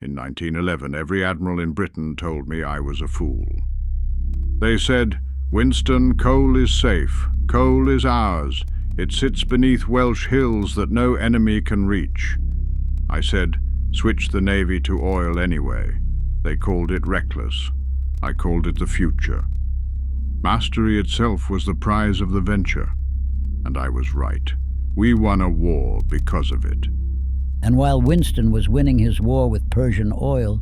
In 1911, every admiral in Britain told me I was a fool. They said, "Winston, coal is safe. Coal is ours. It sits beneath Welsh hills that no enemy can reach." I said, "Switch the Navy to oil anyway." They called it reckless. I called it the future. Mastery itself was the prize of the venture. And I was right. We won a war because of it. And while Winston was winning his war with Persian oil,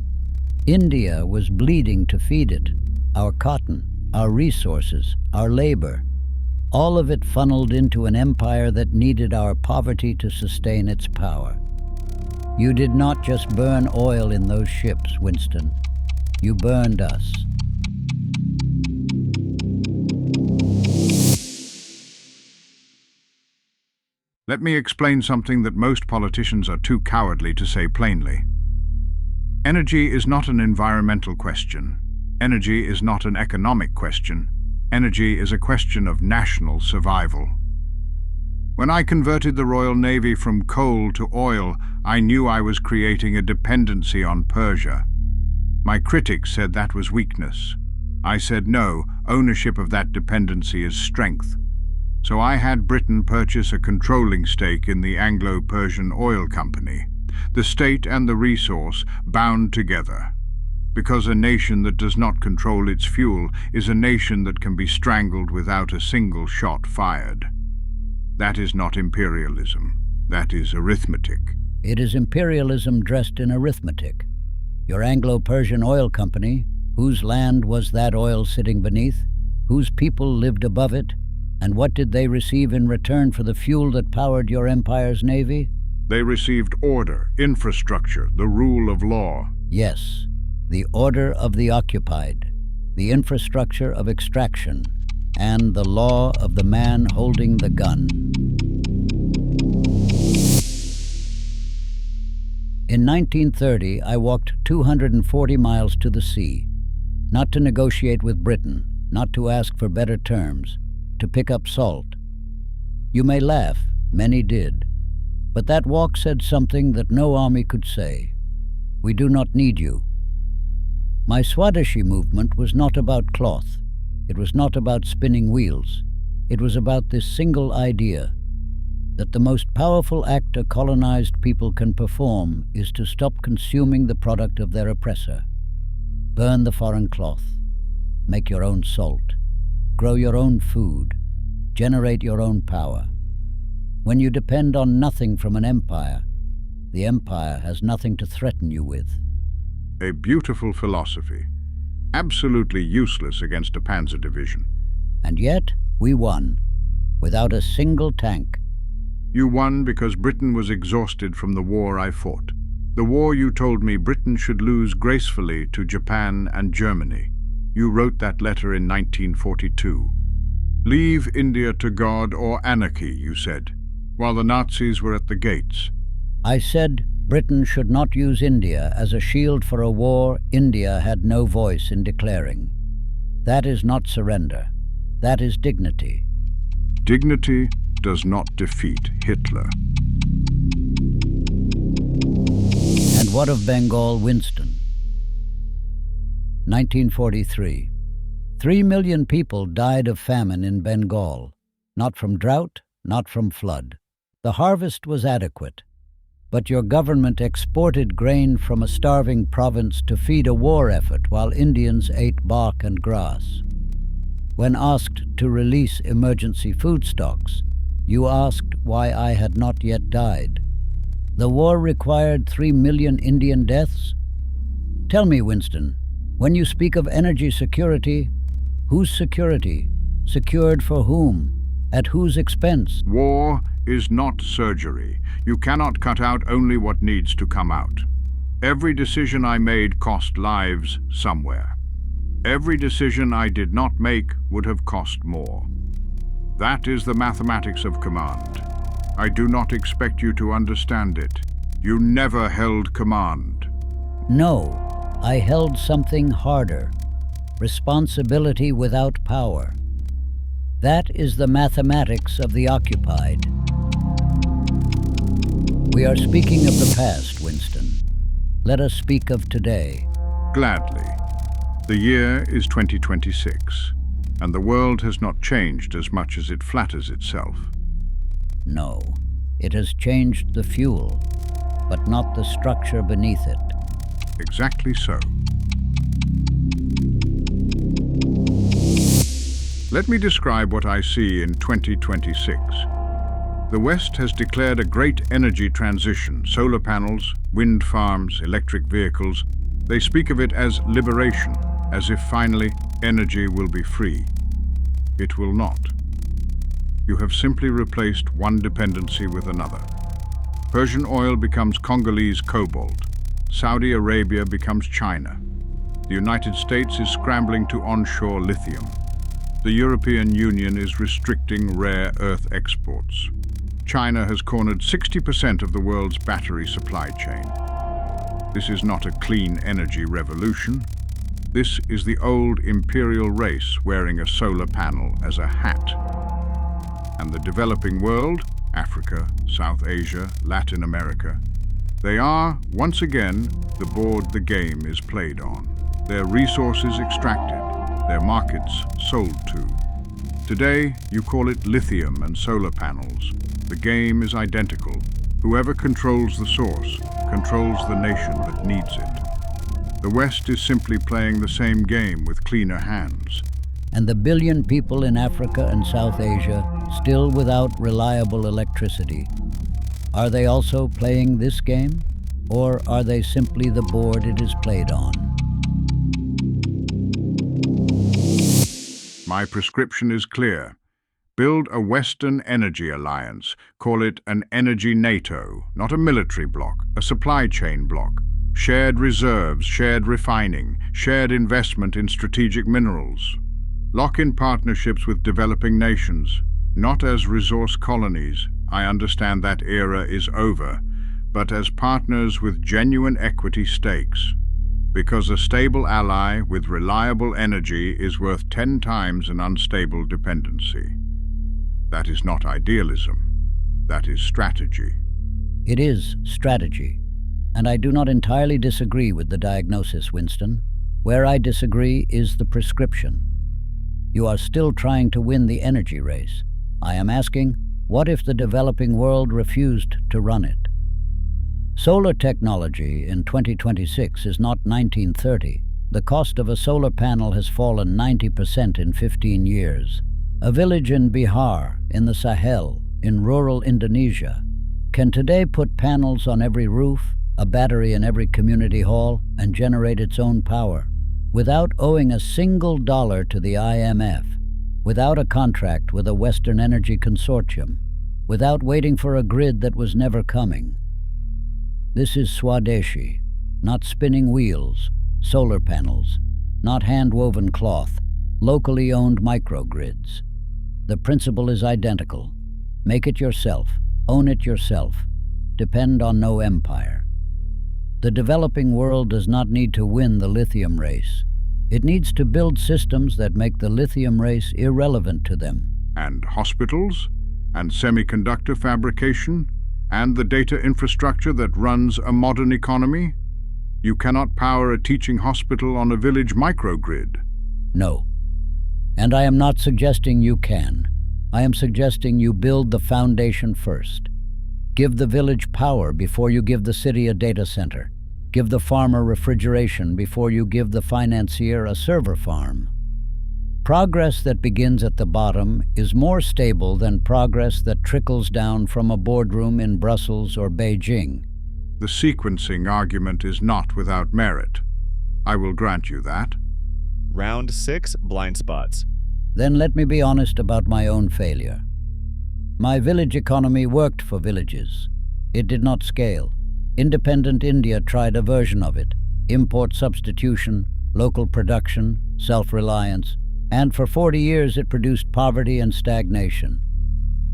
India was bleeding to feed it. Our cotton, our resources, our labor, all of it funneled into an empire that needed our poverty to sustain its power. You did not just burn oil in those ships, Winston. You burned us. Let me explain something that most politicians are too cowardly to say plainly. Energy is not an environmental question. Energy is not an economic question. Energy is a question of national survival. When I converted the Royal Navy from coal to oil, I knew I was creating a dependency on Persia. My critics said that was weakness. I said no, ownership of that dependency is strength. So I had Britain purchase a controlling stake in the Anglo-Persian oil company, the state and the resource bound together. Because a nation that does not control its fuel is a nation that can be strangled without a single shot fired. That is not imperialism. That is arithmetic. It is imperialism dressed in arithmetic. Your Anglo-Persian oil company, whose land was that oil sitting beneath? Whose people lived above it? And what did they receive in return for the fuel that powered your empire's navy? They received order, infrastructure, the rule of law. Yes, the order of the occupied, the infrastructure of extraction, and the law of the man holding the gun. In 1930, I walked 240 miles to the sea, not to negotiate with Britain, not to ask for better terms, to pick up salt. You may laugh, many did, but that walk said something that no army could say. We do not need you. My Swadeshi movement was not about cloth. It was not about spinning wheels. It was about this single idea, that the most powerful act a colonized people can perform is to stop consuming the product of their oppressor. Burn the foreign cloth. Make your own salt. Grow your own food. Generate your own power. When you depend on nothing from an empire, the empire has nothing to threaten you with. A beautiful philosophy, absolutely useless against a panzer division. And yet, we won, without a single tank. You won because Britain was exhausted from the war I fought. The war you told me Britain should lose gracefully to Japan and Germany. You wrote that letter in 1942. Leave India to God or anarchy, you said, while the Nazis were at the gates. I said Britain should not use India as a shield for a war India had no voice in declaring. That is not surrender. That is dignity. Dignity does not defeat Hitler. And what of Bengal, Winston? 1943. 3 million people died of famine in Bengal, not from drought, not from flood. The harvest was adequate, but your government exported grain from a starving province to feed a war effort while Indians ate bark and grass. When asked to release emergency food stocks, you asked why I had not yet died. The war required 3 million Indian deaths? Tell me, Winston, when you speak of energy security, whose security? Secured for whom? At whose expense? War is not surgery. You cannot cut out only what needs to come out. Every decision I made cost lives somewhere. Every decision I did not make would have cost more. That is the mathematics of command. I do not expect you to understand it. You never held command. No, I held something harder. Responsibility without power. That is the mathematics of the occupied. We are speaking of the past, Winston. Let us speak of today. Gladly. The year is 2026, and the world has not changed as much as it flatters itself. No, it has changed the fuel, but not the structure beneath it. Exactly so. Let me describe what I see in 2026. The West has declared a great energy transition: solar panels, wind farms, electric vehicles. They speak of it as liberation, as if finally energy will be free. It will not. You have simply replaced one dependency with another. Persian oil becomes Congolese cobalt. Saudi Arabia becomes China. The United States is scrambling to onshore lithium. The European Union is restricting rare earth exports. China has cornered 60% of the world's battery supply chain. This is not a clean energy revolution. This is the old imperial race wearing a solar panel as a hat. And the developing world, Africa, South Asia, Latin America, they are, once again, the board the game is played on. Their resources extracted, their markets sold to. Today, you call it lithium and solar panels. The game is identical. Whoever controls the source controls the nation that needs it. The West is simply playing the same game with cleaner hands. And the billion people in Africa and South Asia still without reliable electricity. Are they also playing this game? Or are they simply the board it is played on? My prescription is clear. Build a Western energy alliance. Call it an energy NATO, not a military bloc, a supply chain bloc. Shared reserves, shared refining, shared investment in strategic minerals. Lock in partnerships with developing nations, not as resource colonies. I understand that era is over, but as partners with genuine equity stakes. Because a stable ally with reliable energy is worth 10 times an unstable dependency. That is not idealism. That is strategy. It is strategy. And I do not entirely disagree with the diagnosis, Winston. Where I disagree is the prescription. You are still trying to win the energy race. I am asking, what if the developing world refused to run it? Solar technology in 2026 is not 1930. The cost of a solar panel has fallen 90% in 15 years. A village in Bihar, in the Sahel, in rural Indonesia, can today put panels on every roof, a battery in every community hall, and generate its own power, without owing a single dollar to the IMF, without a contract with a Western energy consortium, without waiting for a grid that was never coming. This is Swadeshi, not spinning wheels, solar panels, not hand-woven cloth, locally owned microgrids. The principle is identical. Make it yourself, own it yourself, depend on no empire. The developing world does not need to win the lithium race. It needs to build systems that make the lithium race irrelevant to them. And hospitals, and semiconductor fabrication, and the data infrastructure that runs a modern economy? You cannot power a teaching hospital on a village microgrid. No. And I am not suggesting you can. I am suggesting you build the foundation first. Give the village power before you give the city a data center. Give the farmer refrigeration before you give the financier a server farm. Progress that begins at the bottom is more stable than progress that trickles down from a boardroom in Brussels or Beijing. The sequencing argument is not without merit. I will grant you that. Round 6, blind spots. Then let me be honest about my own failure. My village economy worked for villages. It did not scale. Independent India tried a version of it: import substitution, local production, self-reliance, and for 40 years it produced poverty and stagnation.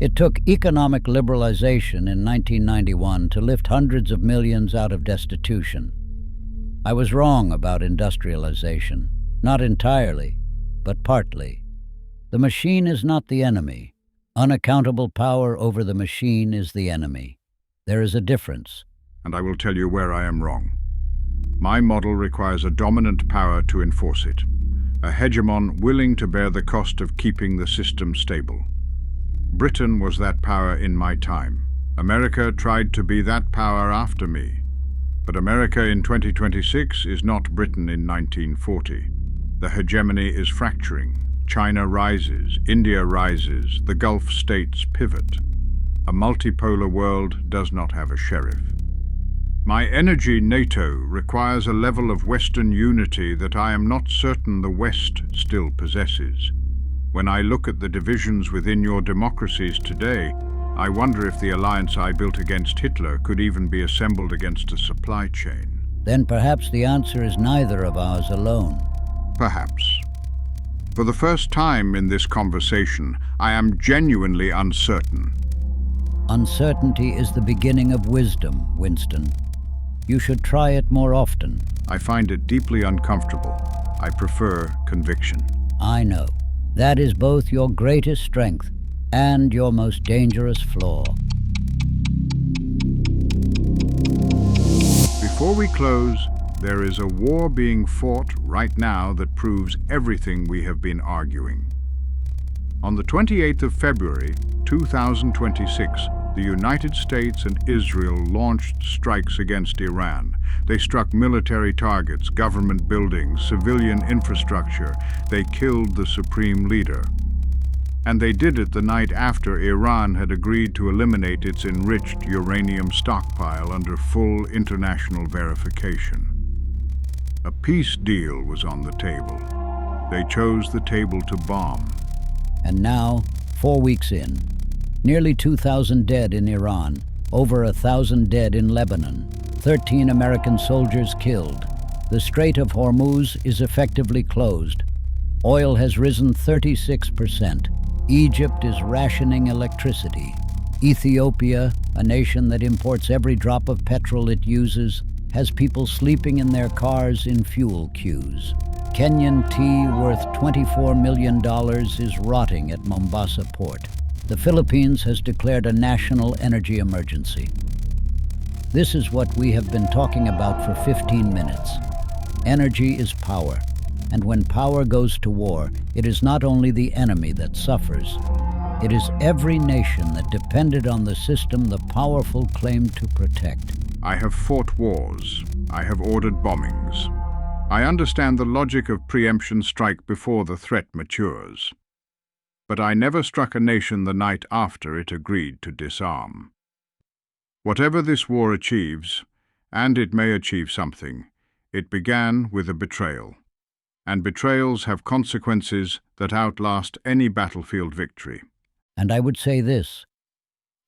It took economic liberalization in 1991 to lift hundreds of millions out of destitution. I was wrong about industrialization, not entirely, but partly. The machine is not the enemy. Unaccountable power over the machine is the enemy. There is a difference. And I will tell you where I am wrong. My model requires a dominant power to enforce it, a hegemon willing to bear the cost of keeping the system stable. Britain was that power in my time. America tried to be that power after me. But America in 2026 is not Britain in 1940. The hegemony is fracturing. China rises, India rises, the Gulf states pivot. A multipolar world does not have a sheriff. My energy NATO requires a level of Western unity that I am not certain the West still possesses. When I look at the divisions within your democracies today, I wonder if the alliance I built against Hitler could even be assembled against a supply chain. Then perhaps the answer is neither of ours alone. Perhaps. For the first time in this conversation, I am genuinely uncertain. Uncertainty is the beginning of wisdom, Winston. You should try it more often. I find it deeply uncomfortable. I prefer conviction. I know. That is both your greatest strength and your most dangerous flaw. Before we close, there is a war being fought right now that proves everything we have been arguing. On the 28th of February, 2026, the United States and Israel launched strikes against Iran. They struck military targets, government buildings, civilian infrastructure. They killed the supreme leader. And they did it the night after Iran had agreed to eliminate its enriched uranium stockpile under full international verification. A peace deal was on the table. They chose the table to bomb. And now, 4 weeks in, nearly 2,000 dead in Iran, over 1,000 dead in Lebanon, 13 American soldiers killed. The Strait of Hormuz is effectively closed. Oil has risen 36%. Egypt is rationing electricity. Ethiopia, a nation that imports every drop of petrol it uses, has people sleeping in their cars in fuel queues. Kenyan tea worth $24 million is rotting at Mombasa port. The Philippines has declared a national energy emergency. This is what we have been talking about for 15 minutes. Energy is power. And when power goes to war, it is not only the enemy that suffers. It is every nation that depended on the system the powerful claimed to protect. I have fought wars. I have ordered bombings. I understand the logic of preemption strike before the threat matures. But I never struck a nation the night after it agreed to disarm. Whatever this war achieves, and it may achieve something, it began with a betrayal. And betrayals have consequences that outlast any battlefield victory. And I would say this.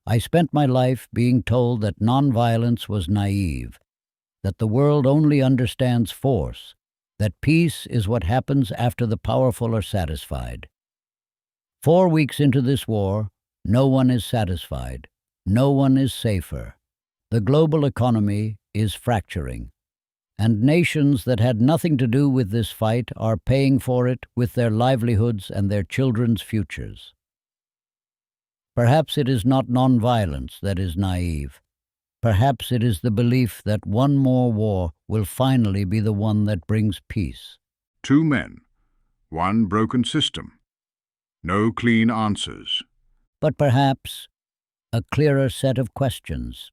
I spent my life being told that nonviolence was naive, that the world only understands force, that peace is what happens after the powerful are satisfied. 4 weeks into this war, no one is satisfied. No one is safer. The global economy is fracturing. And nations that had nothing to do with this fight are paying for it with their livelihoods and their children's futures. Perhaps it is not nonviolence that is naive. Perhaps it is the belief that one more war will finally be the one that brings peace. 2 men, 1 broken system. No clean answers. But perhaps a clearer set of questions.